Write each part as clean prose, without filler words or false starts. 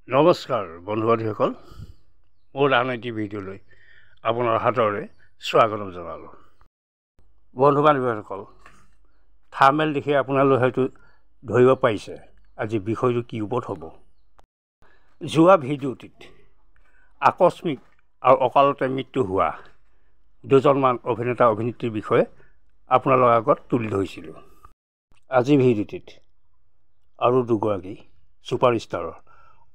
নমস্কাৰ বন্ধু-বান্ধৱীসকল, মোৰ আন এটি ভিডিঅ'লৈ আপোনাৰ হাতৰে স্বাগতম জনালোঁ। বন্ধু-বান্ধৱীসকল, থাম্বনেইল দেখি আপোনালোকে হয়তো ধৰিব পাৰিছে আজি বিষয়টো কি ওপৰত হ'ব। যোৱা ভিডিঅ'টিত আকস্মিক আৰু অকালতে মৃত্যু হোৱা দুজনমান অভিনেতা অভিনেত্ৰীৰ বিষয়ে আপোনালোকৰ আগত তুলি ধৰিছিলোঁ। আজি ভিডিঅ'টিত আৰু দুগৰাকী ছুপাৰষ্টাৰৰ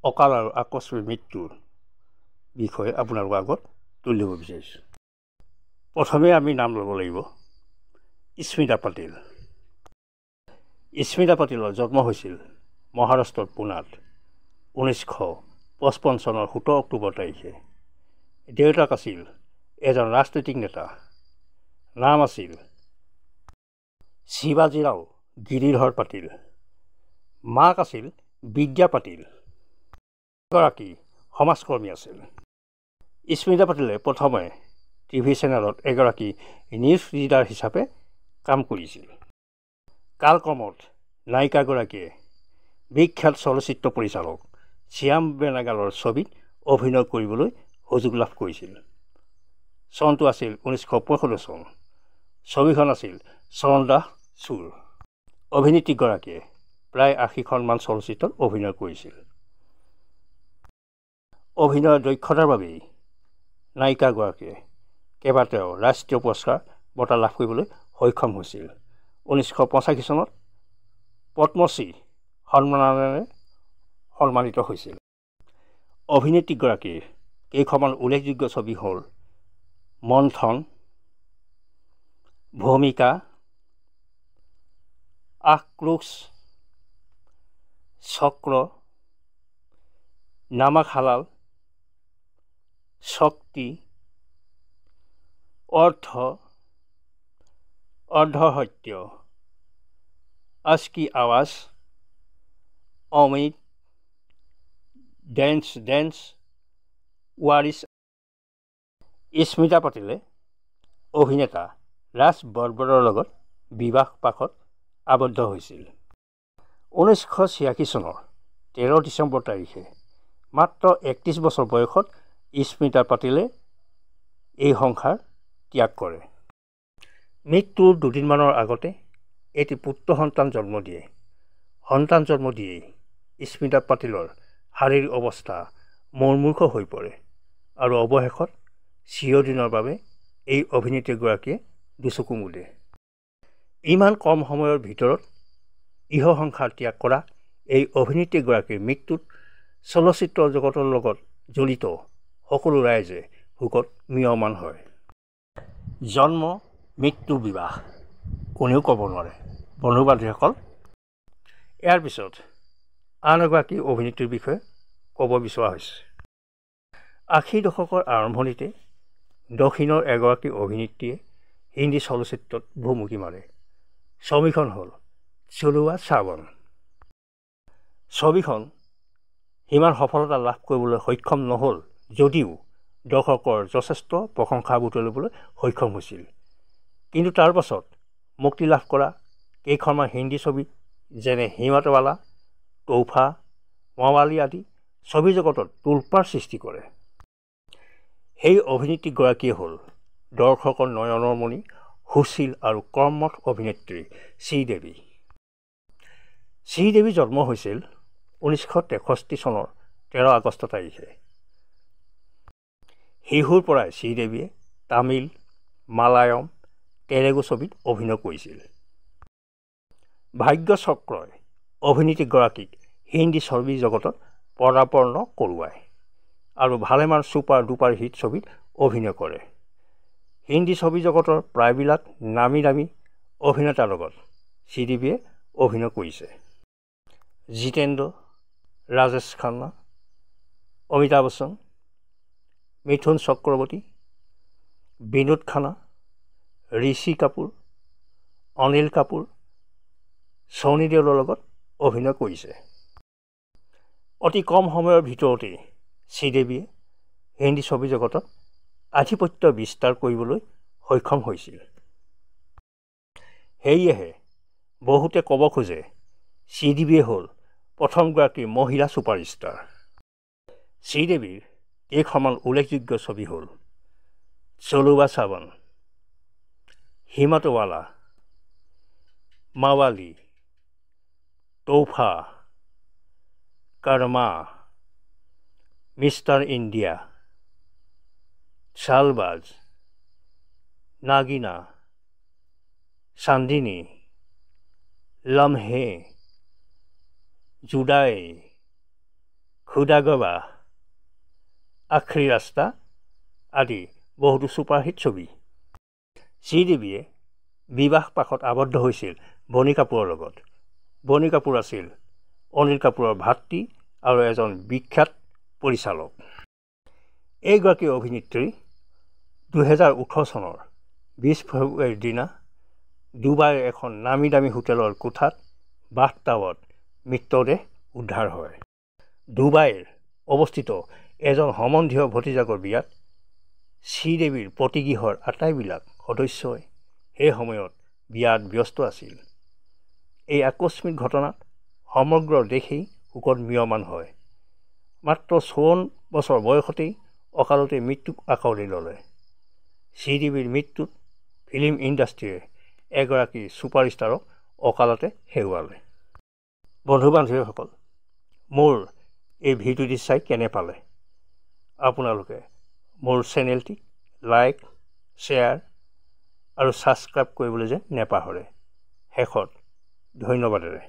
অকাল আৰু আকস্মিক মৃত্যুৰ বিষয়ে আপোনালোকৰ আগত তুলি ধৰিব বিচাৰিছোঁ। প্ৰথমে আমি নাম ল'ব লাগিব স্মিতা পাটিল। স্মিতা পাটিলৰ জন্ম হৈছিল মহাৰাষ্ট্ৰৰ পুনাত 1955 চনৰ 17 অক্টোবৰ তাৰিখে। দেউতাক আছিল এজন ৰাজনৈতিক নেতা, নাম আছিল শিৱাজীৰাও গিৰিধৰ পাটিল। মাক আছিল বিদ্যা পাটিল, এগৰাকী সমাজকৰ্মী আছিল। স্মিতা পাটিলে প্ৰথমে টিভি চেনেলত এগৰাকী নিউজ ৰিডাৰ হিচাপে কাম কৰিছিল। কালক্ৰমত নায়িকাগৰাকীয়ে বিখ্যাত চলচ্চিত্ৰ পৰিচালক শ্যাম বেনেগালৰ ছবিত অভিনয় কৰিবলৈ সুযোগ লাভ কৰিছিল। চনটো আছিল 1965 চন। ছবিখন আছিল চৰণদাস চোৰ। অভিনেত্ৰীগৰাকীয়ে প্ৰায় 80খনমান চলচ্চিত্ৰত অভিনয় কৰিছিল। অভিনয়ৰ দক্ষতাৰ বাবেই নায়িকাগৰাকীয়ে কেইবাটাও ৰাষ্ট্ৰীয় পুৰস্কাৰ বঁটা লাভ কৰিবলৈ সক্ষম হৈছিল। 1985 চনত পদ্মশ্ৰী সন্মানেৰে সন্মানিত হৈছিল। অভিনেত্ৰীগৰাকীৰ কেইখনমান উল্লেখযোগ্য ছবি হ'ল মন্থন, ভূমিকা, আক্ৰোশ, চক্ৰ, নামক হালাল, শক্তি, অৰ্ধসত্য, আজকি আৱাজ, অমৃত, ডেন্স, ৱাৰিছ। স্মিতা পাটিলে অভিনেতা ৰাজ বব্বৰৰ লগত বিবাহ পাশত আবদ্ধ হৈছিল 1986 চনৰ 13 ডিচেম্বৰ তাৰিখে। মাত্ৰ 31 বছৰ বয়সত স্মিতা পাটিলে এই সংসাৰ ত্যাগ কৰে। মৃত্যুৰ দুদিনমানৰ আগতে এটি পুত্ৰ সন্তান জন্ম দিয়ে। সন্তান জন্ম দিয়েই স্মিতা পাটিলৰ শাৰীৰিক অৱস্থা মূৰ্মূৰ্ষ হৈ পৰে আৰু অৱশেষত চিৰদিনৰ বাবে এই অভিনেত্ৰীগৰাকীয়ে দুচকু মুদে। ইমান কম সময়ৰ ভিতৰত ইহ সংসাৰ ত্যাগ কৰা এই অভিনেত্ৰীগৰাকীৰ মৃত্যুত চলচ্চিত্ৰ জগতৰ লগত জড়িত সকলো ৰাইজে শোকত ম্ৰিয়মাণ হয়। জন্ম, মৃত্যু, বিবাহ কোনেও ক'ব নোৱাৰে। বন্ধু-বান্ধৱীসকল, ইয়াৰ পিছত আন এগৰাকী অভিনেত্ৰীৰ বিষয়ে ক'ব বিচৰা হৈছে। 80 দশকৰ আৰম্ভণিতে দক্ষিণৰ এগৰাকী অভিনেত্ৰীয়ে হিন্দী চলচ্চিত্ৰত ভুমুকি মাৰে। ছবিখন হ'ল চলুৱা চাৱন। ছবিখন সিমান সফলতা লাভ কৰিবলৈ সক্ষম নহ'ল যদিও দৰ্শকৰ যথেষ্ট প্ৰশংসা বুটলিবলৈ সক্ষম হৈছিল। কিন্তু তাৰ পাছত মুক্তি লাভ কৰা কেইখনমান হিন্দী ছবি যেনে হিম্মতৱালা, তোহফা, মৱালী আদি ছবি জগতত তোলপাৰ সৃষ্টি কৰে। সেই অভিনেত্ৰীগৰাকীয়ে হ'ল দৰ্শকৰ নয়নৰ মণি, সুশীল আৰু কৰ্মঠ অভিনেত্ৰী শ্ৰীদেৱী। শ্ৰীদেৱীৰ জন্ম হৈছিল 1963 চনৰ 13 আগষ্ট তাৰিখে। শিশুৰ পৰাই শ্ৰীদেৱীয়ে তামিল, মালায়ালম, তেলেগু ছবিত অভিনয় কৰিছিল। ভাগ্যচক্ৰই অভিনেত্ৰীগৰাকীক হিন্দী ছবি জগতত পদাৰ্পণ কৰোৱায় আৰু ভালেমান ছুপাৰ ডুপাৰ হিট ছবিত অভিনয় কৰে। হিন্দী ছবি জগতৰ প্ৰায়বিলাক নামী দামী অভিনেতাৰ লগত শ্ৰীদেৱীয়ে অভিনয় কৰিছে। জিতেন্দ্ৰ, ৰাজেশ খান্না, অমিতাভ বচ্চন, মিথুন চক্ৰৱৰ্তী, বিনোদ খান্না, ঋষি কাপুৰ, অনিল কাপুৰ, ছনী দেওলৰ লগত অভিনয় কৰিছে। অতি কম সময়ৰ ভিতৰতেই শ্ৰীদেৱীয়ে হিন্দী ছবি জগতত আধিপত্য বিস্তাৰ কৰিবলৈ সক্ষম হৈছিল। সেয়েহে বহুতে ক'ব খোজে শ্ৰীদেৱীয়ে হ'ল প্ৰথমগৰাকী মহিলা ছুপাৰষ্টাৰ। শ্ৰীদেৱীৰ কেইখনমান উল্লেখযোগ্য ছবি হ'ল চলুৱা চাৱন, হিম্মতৱালা, মাৱালী, তোহফা, কৰ্মা, মিষ্টাৰ ইণ্ডিয়া, চালবাজ, নাগিনা, চান্দিনী, লম্হে, জুদাই, খুদা গৱাহ, আখৰি ৰাস্তা আদি বহুতো ছুপাৰহিট ছবি। শ্ৰীদেৱীয়ে বিবাহ পাশত আবদ্ধ হৈছিল বনি কাপুৰৰ লগত। বনি কাপুৰ আছিল অনিল কাপুৰৰ ভাতৃ আৰু এজন বিখ্যাত পৰিচালক। এইগৰাকী অভিনেত্ৰী 2018 চনৰ 20 ফেব্ৰুৱাৰীৰ দিনা ডুবাইৰ এখন নামী দামী হোটেলৰ কোঠাত বাথটাবত মৃতদেহ উদ্ধাৰ হয়। ডুবাইৰ অৱস্থিত এজন সম্বন্ধীয় ভতিজাকৰ বিয়াত শ্ৰীদেৱীৰ পতিগৃহৰ আটাইবিলাক সদস্যই সেই সময়ত বিয়াত ব্যস্ত আছিল। এই আকস্মিক ঘটনাত সমগ্ৰ দেশেই শোকত ম্ৰিয়মান হয়। মাত্ৰ 54 বছৰ বয়সতেই অকালতে মৃত্যুক আঁকোৱালি ল'লে। শ্ৰীদেৱীৰ মৃত্যুত ফিল্ম ইণ্ডাষ্ট্ৰীয়ে এগৰাকী ছুপাৰষ্টাৰক অকালতে হেৰুৱালে। বন্ধু বান্ধৱীসকল, মোৰ এই ভিডিঅ'টি চাই কেনে পালে? আপোনালোকে মোৰ চেনেলটি লাইক, শ্বেয়াৰ আৰু ছাবস্ক্ৰাইব কৰিবলৈ যে নেপাহৰে। শেষত ধন্যবাদেৰে